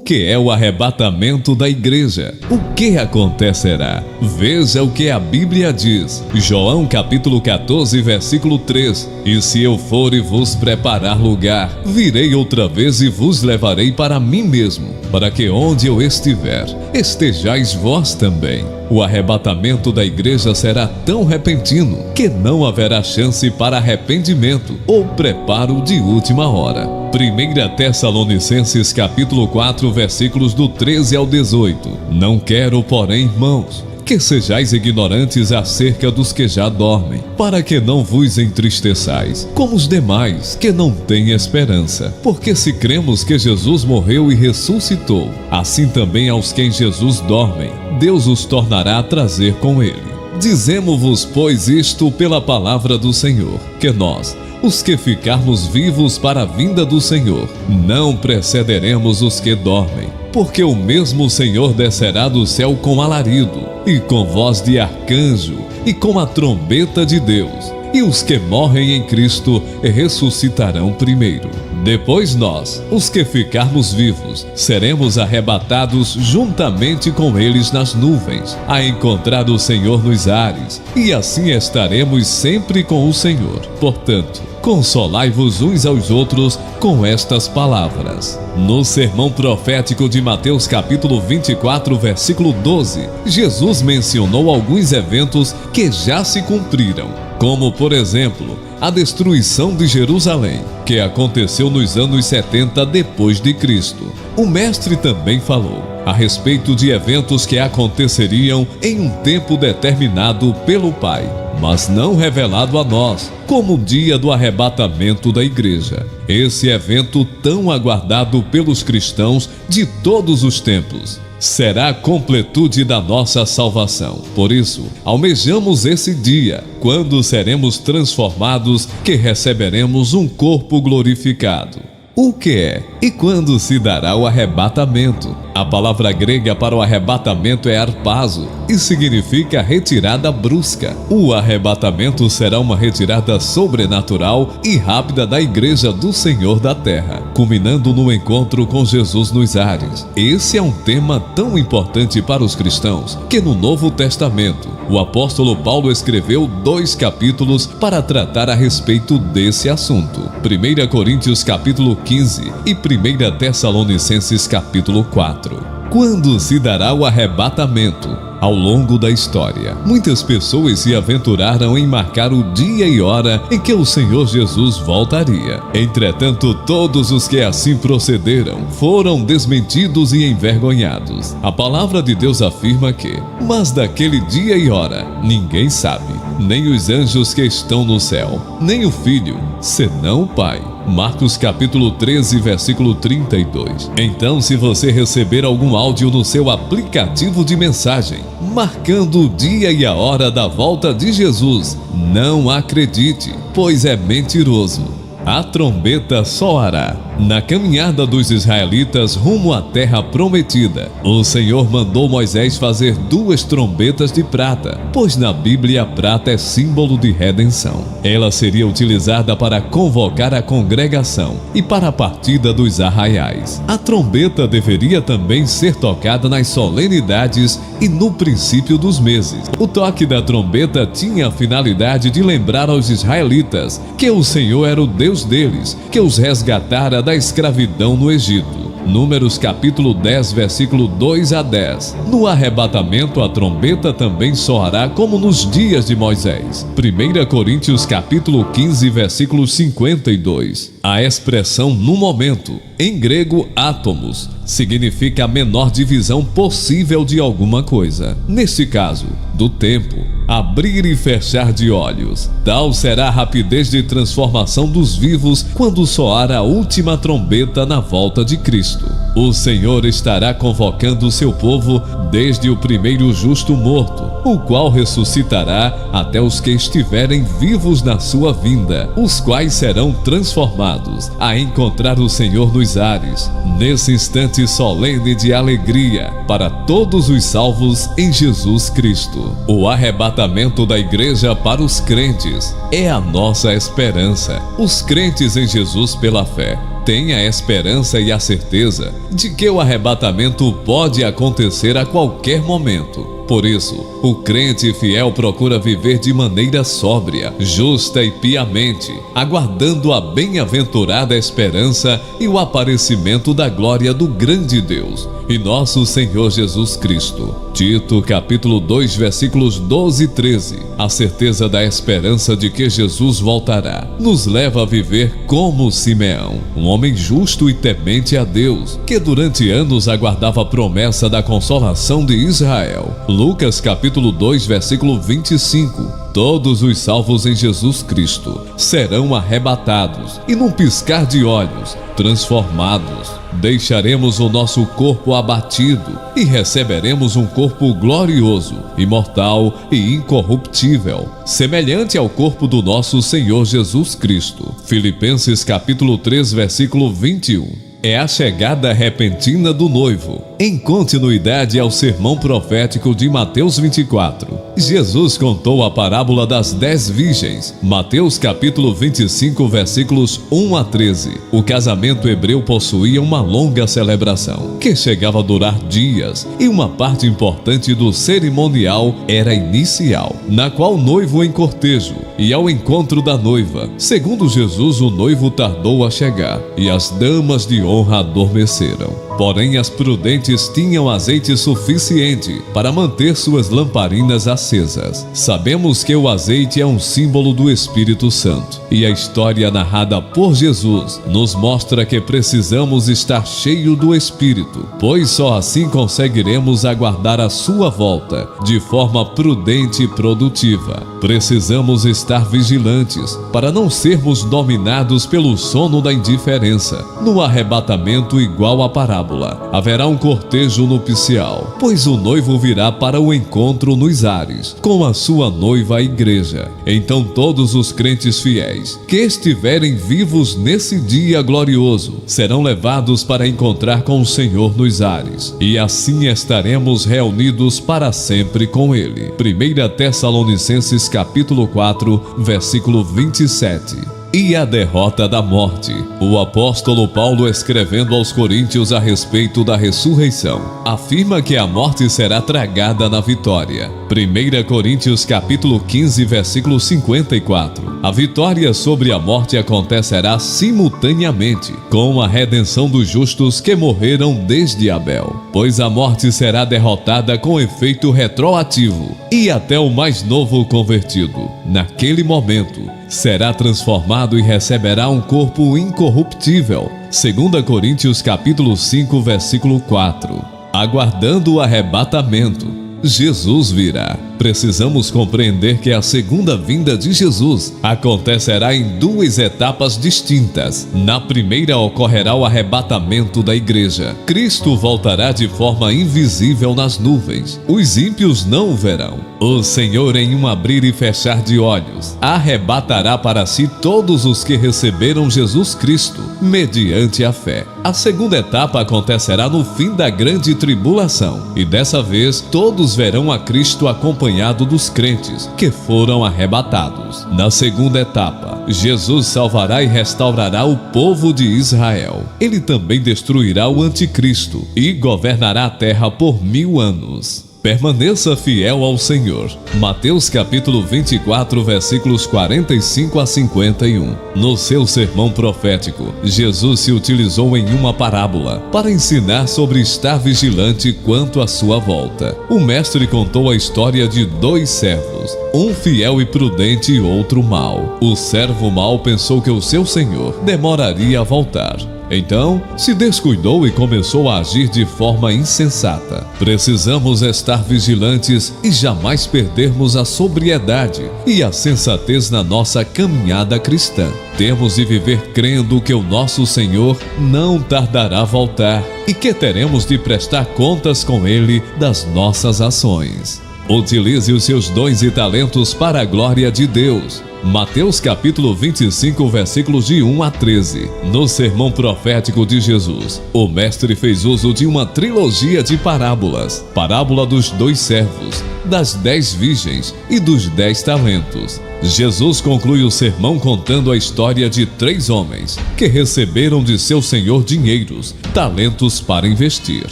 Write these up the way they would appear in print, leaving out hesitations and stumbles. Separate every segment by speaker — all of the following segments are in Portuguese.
Speaker 1: que é o arrebatamento da igreja? O que acontecerá? Veja o que a Bíblia diz. João capítulo 14, versículo 3. E se eu for e vos preparar lugar, virei outra vez e vos levarei para mim mesmo, para que onde eu estiver, estejais vós também. O arrebatamento da igreja será tão repentino que não haverá chance para arrependimento ou preparo de última hora. 1 Tessalonicenses capítulo 4, versículos do 13 ao 18. Não quero, porém, irmãos, que sejais ignorantes acerca dos que já dormem, para que não vos entristeçais, como os demais, que não têm esperança. Porque se cremos que Jesus morreu e ressuscitou, assim também aos que em Jesus dormem, Deus os tornará a trazer com ele. Dizemo-vos, pois, isto pela palavra do Senhor, que nós, os que ficarmos vivos para a vinda do Senhor, não precederemos os que dormem. Porque o mesmo Senhor descerá do céu com alarido, e com voz de arcanjo, e com a trombeta de Deus. E os que morrem em Cristo ressuscitarão primeiro. Depois nós, os que ficarmos vivos, seremos arrebatados juntamente com eles nas nuvens, a encontrar o Senhor nos ares, e assim estaremos sempre com o Senhor. Portanto, consolai-vos uns aos outros com estas palavras. No sermão profético de Mateus capítulo 24, versículo 12, Jesus mencionou alguns eventos que já se cumpriram, como, por exemplo, a destruição de Jerusalém, que aconteceu nos anos 70 depois de Cristo. O mestre também falou a respeito de eventos que aconteceriam em um tempo determinado pelo Pai, mas não revelado a nós, como o dia do arrebatamento da igreja. Esse evento tão aguardado pelos cristãos de todos os tempos será a completude da nossa salvação. Por isso, almejamos esse dia, quando seremos transformados, que receberemos um corpo glorificado. O que é e quando se dará o arrebatamento? A palavra grega para o arrebatamento é harpazo e significa retirada brusca. O arrebatamento será uma retirada sobrenatural e rápida da igreja do Senhor da terra, culminando no encontro com Jesus nos ares. Esse é um tema tão importante para os cristãos que no Novo Testamento o apóstolo Paulo escreveu 2 capítulos para tratar a respeito desse assunto. 1 Coríntios capítulo 15 e 1 Tessalonicenses capítulo 4. Quando se dará o arrebatamento? Ao longo da história, muitas pessoas se aventuraram em marcar o dia e hora em que o Senhor Jesus voltaria. Entretanto, todos os que assim procederam foram desmentidos e envergonhados. A palavra de Deus afirma que, mas daquele dia e hora, ninguém sabe, nem os anjos que estão no céu, nem o Filho, senão o Pai. Marcos capítulo 13, versículo 32. Então, se você receber algum áudio no seu aplicativo de mensagem, marcando o dia e a hora da volta de Jesus, não acredite, pois é mentiroso. A trombeta soará. Na caminhada dos israelitas rumo à terra prometida, o Senhor mandou Moisés fazer 2 trombetas de prata, pois na Bíblia a prata é símbolo de redenção. Ela seria utilizada para convocar a congregação e para a partida dos arraiais. A trombeta deveria também ser tocada nas solenidades e no princípio dos meses. O toque da trombeta tinha a finalidade de lembrar aos israelitas que o Senhor era o Deus deles, que os resgatara da escravidão no Egito. Números capítulo 10, versículo 2 a 10. No arrebatamento, a trombeta também soará como nos dias de Moisés. 1 Coríntios capítulo 15, versículo 52. A expressão no momento, em grego átomos, significa a menor divisão possível de alguma coisa. Neste caso, do tempo, abrir e fechar de olhos. Tal será a rapidez de transformação dos vivos quando soar a última trombeta na volta de Cristo. O Senhor estará convocando o seu povo desde o primeiro justo morto, o qual ressuscitará até os que estiverem vivos na sua vinda, os quais serão transformados a encontrar o Senhor nos ares, nesse instante solene de alegria para todos os salvos em Jesus Cristo. O arrebatamento da igreja para os crentes é a nossa esperança. Os crentes em Jesus pela fé Tenha a esperança e a certeza de que o arrebatamento pode acontecer a qualquer momento. Por isso, o crente fiel procura viver de maneira sóbria, justa e piamente, aguardando a bem-aventurada esperança e o aparecimento da glória do grande Deus e nosso Senhor Jesus Cristo. Tito, capítulo 2, versículos 12 e 13. A certeza da esperança de que Jesus voltará nos leva a viver como Simeão, um homem justo e temente a Deus, que durante anos aguardava a promessa da consolação de Israel. Lucas, capítulo 2, versículo 25. Todos os salvos em Jesus Cristo serão arrebatados e, num piscar de olhos, transformados. Deixaremos o nosso corpo abatido e receberemos um corpo glorioso, imortal e incorruptível, semelhante ao corpo do nosso Senhor Jesus Cristo. Filipenses capítulo 3, versículo 21. É a chegada repentina do noivo. Em continuidade ao sermão profético de Mateus 24, Jesus contou a parábola das 10 virgens. Mateus capítulo 25, versículos 1 a 13. O casamento hebreu possuía uma longa celebração, que chegava a durar dias, e uma parte importante do cerimonial era inicial, na qual o noivo em cortejo e ao encontro da noiva. Segundo Jesus, o noivo tardou a chegar, e as damas de honra adormeceram. Porém, as prudentes tinham azeite suficiente para manter suas lamparinas acesas. Sabemos que o azeite é um símbolo do Espírito Santo, e a história narrada por Jesus nos mostra que precisamos estar cheios do Espírito, pois só assim conseguiremos aguardar a sua volta de forma prudente e produtiva. Precisamos estar vigilantes para não sermos dominados pelo sono da indiferença. No arrebatamento igual à parábola, haverá um cortejo nupcial, pois o noivo virá para o encontro nos ares, com a sua noiva a igreja. Então todos os crentes fiéis que estiverem vivos nesse dia glorioso serão levados para encontrar com o Senhor nos ares, e assim estaremos reunidos para sempre com Ele. 1 Tessalonicenses capítulo 4, versículo 27. E a derrota da morte. O apóstolo Paulo, escrevendo aos Coríntios a respeito da ressurreição, afirma que a morte será tragada na vitória. 1 Coríntios capítulo 15, versículo 54. A vitória sobre a morte acontecerá simultaneamente com a redenção dos justos que morreram desde Abel, pois a morte será derrotada com efeito retroativo, e até o mais novo convertido, naquele momento, será transformado e receberá um corpo incorruptível. 2 Coríntios capítulo 5, versículo 4. Aguardando o arrebatamento, Jesus virá. Precisamos compreender que a segunda vinda de Jesus acontecerá em duas etapas distintas. Na primeira ocorrerá o arrebatamento da igreja. Cristo voltará de forma invisível nas nuvens. Os ímpios não o verão. O Senhor, em um abrir e fechar de olhos, arrebatará para si todos os que receberam Jesus Cristo, mediante a fé. A segunda etapa acontecerá no fim da grande tribulação, e dessa vez todos verão a Cristo acompanhado dos crentes que foram arrebatados. Na segunda etapa, Jesus salvará e restaurará o povo de Israel. Ele também destruirá o anticristo e governará a terra por 1000 anos. Permaneça fiel ao Senhor. Mateus capítulo 24, versículos 45 a 51. No seu sermão profético, Jesus se utilizou em uma parábola para ensinar sobre estar vigilante quanto à sua volta. O mestre contou a história de 2 servos, um fiel e prudente e outro mau. O servo mau pensou que o seu senhor demoraria a voltar. Então, se descuidou e começou a agir de forma insensata. Precisamos estar vigilantes e jamais perdermos a sobriedade e a sensatez na nossa caminhada cristã. Temos de viver crendo que o nosso Senhor não tardará a voltar e que teremos de prestar contas com Ele das nossas ações. Utilize os seus dons e talentos para a glória de Deus. Mateus capítulo 25, versículos de 1 a 13. No sermão profético de Jesus, o mestre fez uso de uma trilogia de parábolas. Parábola dos 2 servos, das 10 virgens e dos 10 talentos. Jesus conclui o sermão contando a história de 3 homens que receberam de seu senhor dinheiros, talentos para investir.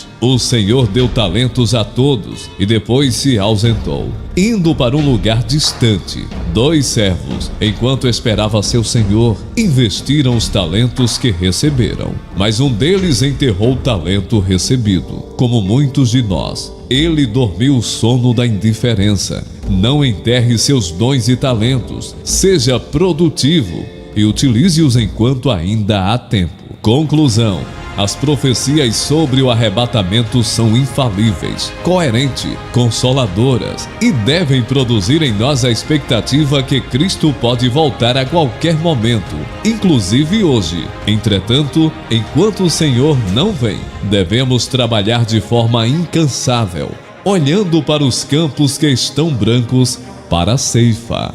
Speaker 1: O senhor deu talentos a todos e depois se ausentou, indo para um lugar distante. 2 servos, enquanto esperava seu senhor, investiram os talentos que receberam. Mas um deles enterrou o talento recebido. Como muitos de nós, ele dormiu o sono da indiferença. Não enterre seus dons e talentos. Seja produtivo e utilize-os enquanto ainda há tempo. Conclusão: as profecias sobre o arrebatamento são infalíveis, coerentes, consoladoras e devem produzir em nós a expectativa que Cristo pode voltar a qualquer momento, inclusive hoje. Entretanto, enquanto o Senhor não vem, devemos trabalhar de forma incansável, olhando para os campos que estão brancos para a ceifa.